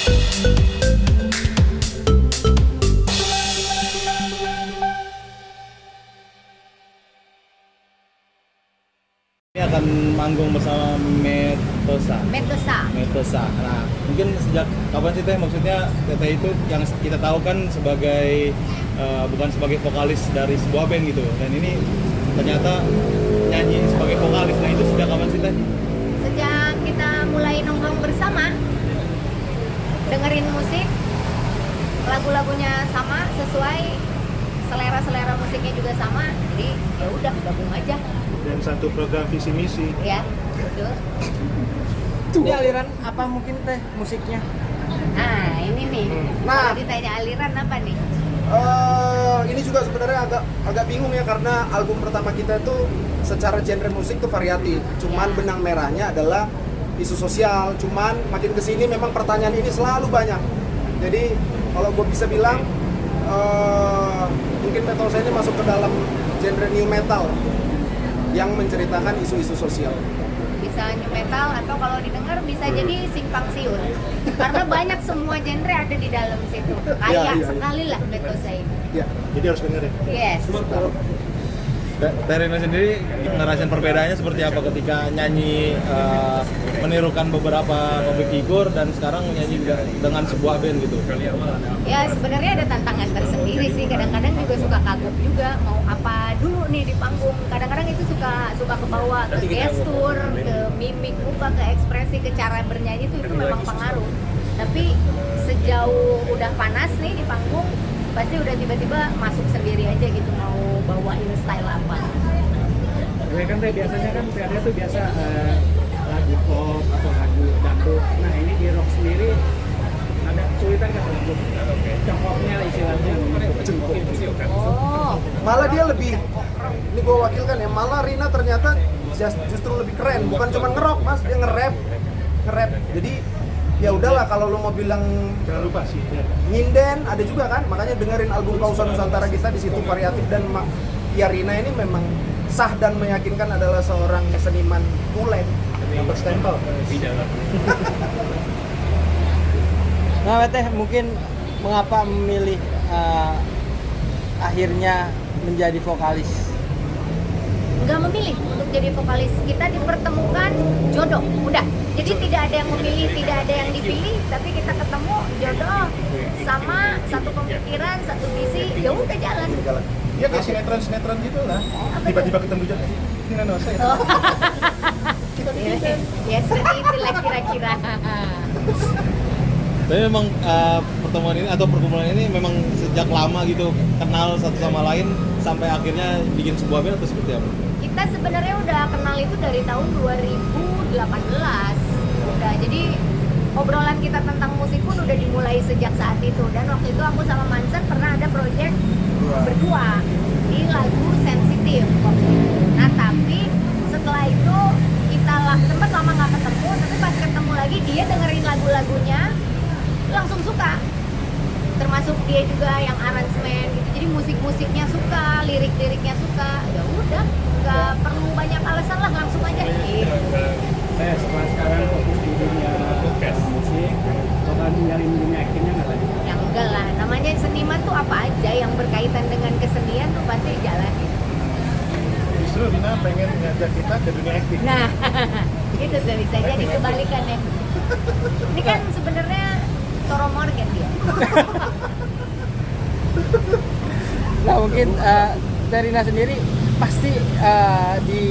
Ini akan manggung bersama Metosa. Metosa. Nah, mungkin sejak kapan sih Teh? Maksudnya Teteh itu yang kita tahu kan sebagai bukan sebagai vokalis dari sebuah band gitu. Dan ini ternyata nyanyi sebagai vokalis. Nah, itu sejak kapan sih Teh? Sejak kita mulai nongkrong bersama, dengerin musik, lagu-lagunya sama, sesuai selera musiknya juga sama, jadi ya udah gabung aja. Dan satu program visi misi. Ya, betul. Ini aliran apa mungkin Teh musiknya? Nah, ini nih. Nah. Kalau ditanya aliran apa nih? Ini juga sebenarnya agak bingung ya, karena album pertama kita itu secara genre musik tuh variatif. Cuman Ya. benang merahnya adalah isu sosial. Cuman makin kesini memang pertanyaan ini selalu banyak. Jadi kalau gue bisa bilang mungkin Metosa ini masuk ke dalam genre new metal yang menceritakan isu-isu sosial. Bisa new metal atau kalau didengar bisa jadi simpang siur. Karena banyak semua genre ada di dalam situ. Kaya iya. sekali lah Metosa ini. Ya. Jadi harus dengerin. Yes. Teh Rina sendiri ngerasain perbedaannya seperti apa ketika nyanyi menirukan beberapa public figure dan sekarang nyanyi dengan sebuah band gitu? Ya sebenarnya ada tantangan tersendiri sih. Kadang-kadang juga suka kagok juga mau apa dulu nih di panggung. Kadang-kadang itu suka kebawa ke gestur, ke mimik muka, ke ekspresi, ke cara bernyanyi itu memang pengaruh. Tapi sejauh udah panas nih di panggung, pasti udah tiba-tiba masuk sendiri aja gitu mau bawain style apa. Gue kan Teh biasanya kan PR-nya tuh biasa lagu pop atau lagu dangdut. Nah ini di rock sendiri ada kesulitan kan untuk cengkoknya istilahnya. Oh, Malah dia lebih, ini gue wakilkan ya, malah Rina ternyata justru lebih keren. Bukan cuma nge-rock mas, dia nge-rap. Jadi ya udahlah, kalau lo mau bilang Jangan lupa sih. nyinden ada juga kan, makanya dengerin album Kausa Nusantara kita, di situ variatif. Dan ya Rina ini memang sah dan meyakinkan adalah seorang seniman tulen Yang berstempel. Nah Teh mungkin mengapa memilih akhirnya menjadi vokalis? nggak memilih untuk jadi vokalis, kita dipertemukan jodoh, udah. Jadi tidak ada yang memilih, tidak ada yang dipilih, tapi kita ketemu jodoh sama satu pemikiran, satu visi, ya udah jalan. Ya kayak sinetron gitu lah. Tiba-tiba ketemu juga. Ini Metosa ya. Oh. Kita bikin Ya, band. ya seperti itulah kira-kira. Tapi memang pertemuan ini atau perkumpulan ini memang sejak lama gitu, kenal satu sama lain sampai akhirnya bikin sebuah band atau seperti apa? Kita sebenarnya udah kenal itu dari tahun 2018. Udah, jadi obrolan kita tentang musik pun udah dimulai sejak saat itu. Dan waktu itu aku sama Mansan pernah ada project berdua di lagu Sensitif waktu itu. Nah tapi setelah itu kita sempat lama nggak ketemu, tapi pas ketemu lagi dia dengerin lagu-lagunya langsung suka. Termasuk dia juga yang aransemen gitu. Jadi musik-musiknya suka, lirik-liriknya suka. Ya udah, nggak perlu banyak alasan lah, langsung aja. Gitu. Saya setelah sekarang fokus di dunia musik, bakal ninggalin dunia aktingnya nggak lagi? Ya enggak lah, namanya seniman tuh apa aja yang berkaitan dengan kesenian tuh pasti jalanin. Justru Rina pengen ngajak kita ke dunia acting. Nah, itu tuh bisa jadi kebalikannya. Ini kan sebenarnya Toro Morgan dia. Nah mungkin Rina sendiri pasti di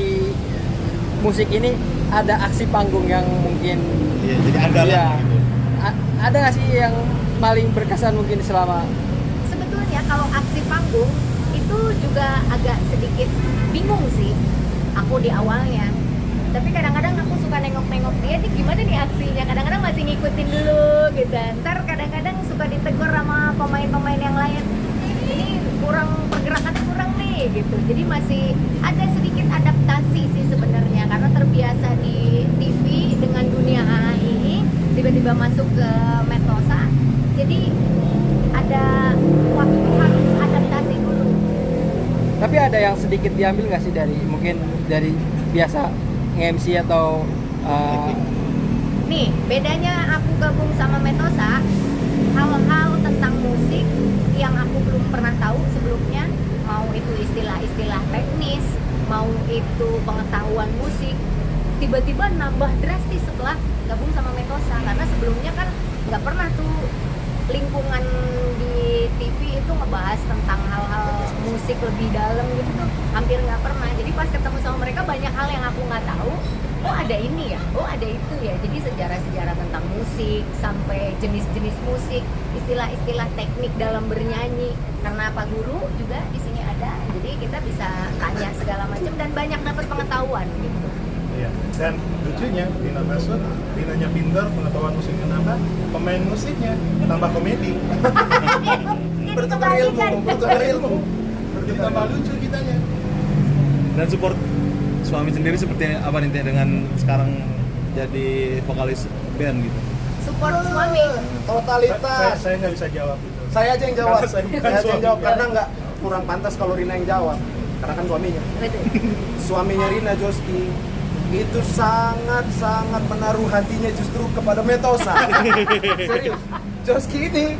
musik ini ada aksi panggung yang mungkin Iya, jadi andalan ya, gitu. ada nggak sih yang paling berkesan mungkin selama Sebetulnya kalau aksi panggung itu juga agak sedikit bingung sih aku di awalnya. Tapi kadang-kadang aku suka nengok-nengok dia nih gimana nih aksinya. Kadang-kadang masih ngikutin dulu gitu. Ntar kadang-kadang suka ditegur sama pemain-pemain yang lain. Ini pergerakannya kurang nih gitu. Jadi masih ada sedikit adaptasi sih sebenarnya, karena terbiasa di TV dengan dunia AA ini, tiba-tiba masuk ke Metosa. Jadi ada waktu harus adaptasi dulu. tapi ada yang sedikit diambil nggak sih dari mungkin dari biasa MC atau Nih, bedanya aku gabung sama Metosa, tiba-tiba nambah drastis setelah gabung sama Metosa, karena sebelumnya kan nggak pernah tuh lingkungan di TV itu ngebahas tentang hal-hal musik lebih dalam gitu tuh hampir nggak pernah. Jadi pas ketemu sama mereka banyak hal yang aku nggak tahu. Oh ada ini ya, oh ada itu ya. Jadi sejarah-sejarah tentang musik sampai jenis-jenis musik, istilah-istilah teknik dalam bernyanyi. Karena Pak Guru juga di sini ada, jadi kita bisa tanya segala macam dan banyak dapat pengetahuan gitu. Iya. Dan lucunya Rina masuk, Rinanya pintar, pengetahuan musiknya nambah, pemain musiknya tambah komedi. Bertukar ilmu, bertukar ilmu. Jadi tambah lucu kitanya. Dan support suami sendiri seperti apa nih Teh, dengan sekarang jadi vokalis band gitu? Support suami. Totalitas. Saya nggak bisa jawab itu. Saya aja yang jawab. Karena saya bukan Saya aja yang suami. jawab karena nggak kurang pantas kalau Rina yang jawab. Karena kan suaminya. Betul. Suaminya Rina, Joski, itu sangat menaruh hatinya justru kepada Metosa. Serius. Joski ini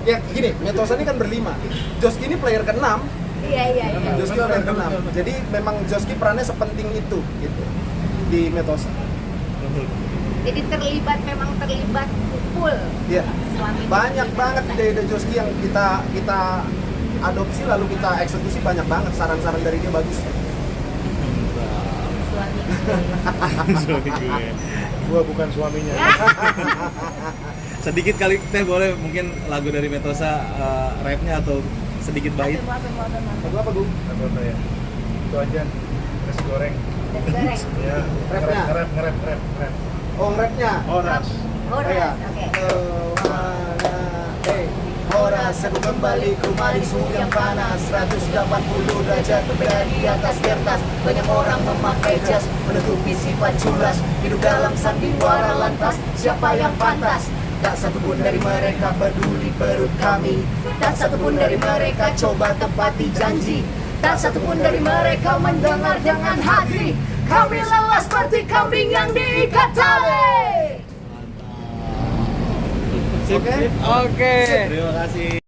ya gini, Metosa ini kan berlima. Joski ini player ke-6. Iya. Joski player ke-6. Jadi memang Joski perannya sepenting itu gitu di Metosa. Jadi memang terlibat full. Iya. Suami Banyak Joski banget dan ide-ide Joski yang kita adopsi lalu kita eksekusi, banyak banget saran-saran dari dia bagus. suami. Gua bukan suaminya. Sedikit kali Teh boleh mungkin lagu dari Metosa, rapnya atau sedikit bait? Lagu apa, Bu? Apa ya? Itu aja. Nasi goreng. Nasi goreng. Ya. Rapnya? Ngerap. Oh, rapnya. Oras. Iya. Oke. Horas, aku kembali ke rumah di suhu yang panas 180 derajat berbeda di atas kertas. Banyak orang memakai jas menutupi sifat culas. Hidup dalam sandiwara lantas, siapa yang pantas? Tak satupun dari mereka peduli perut kami. Tak satupun dari mereka coba tepati janji. Tak satupun dari mereka mendengar dengan hati. Kami lelah seperti kambing yang diikat tali. Oke. Oke. Oke. Terima kasih.